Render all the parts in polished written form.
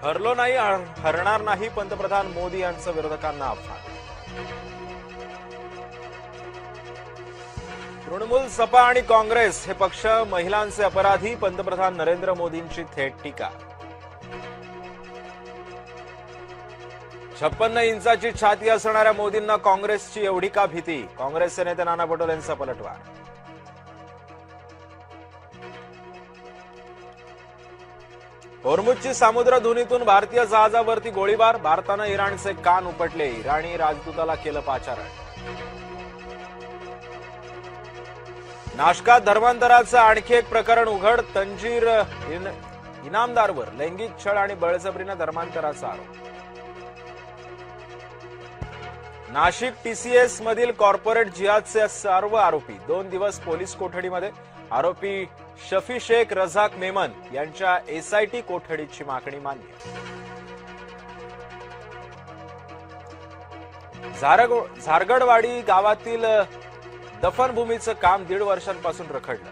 हरलो नाही हरणार नाही पंतप्रधान मोदी यांचं विरोधकांना आव्हान। तृणमूल, सपा आणि काँग्रेस हे पक्ष महिलांचे अपराधी, पंतप्रधान नरेंद्र मोदींची थेट टीका। 56 इंचाची छाती असणाऱ्या मोदींना काँग्रेसची एवढी का भीती, काँग्रेसचे नेते नाना पटोलेंचा पलटवार। होर्मुझची सामुद्रधुनीतून भारतीय जहाजावरती गोळीबार, भारतानं इराणचे कान उपटले, इराणी राजदूताला केलं पाचारण। नाशकात धर्मांतराचं आणखी एक प्रकरण उघड, तंजीर इनामदारवर लैंगिक छळ आणि बळजबरीनं धर्मांतराचा आरोप। नाशिक टीसीएस मधील कॉर्पोरेट जिहादचे सर्व आरोपी 2 दिवस पोलीस कोठडीमध्ये, आरोपी शफी शेख रझाक मेमन यांच्या एसआयटी कोठडीची मागणी मान्य। झारगडवाडी गावातील दफनभूमीचं काम 1.5 वर्षांपासून रखडलं,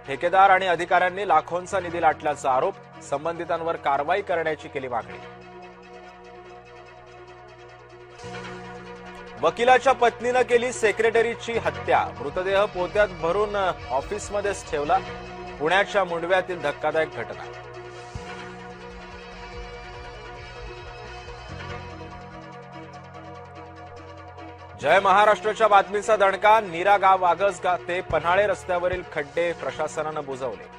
ठेकेदार आणि अधिकाऱ्यांनी लाखोंचा निधी लाटल्याचा आरोप, संबंधितांवर कारवाई करण्याची केली मागणी। वकिलाच्या पत्नीनं केली सेक्रेटरीची हत्या, मृतदेह पोत्यात भरून ऑफिसमध्येच ठेवला, पुण्याच्या मुंडव्यातील धक्कादायक घटना। जय महाराष्ट्राच्या बातमीचा दणका, नीरा गाव वागस ते पन्हाळे रस्त्यावरील खड्डे प्रशासनानं बुजवले।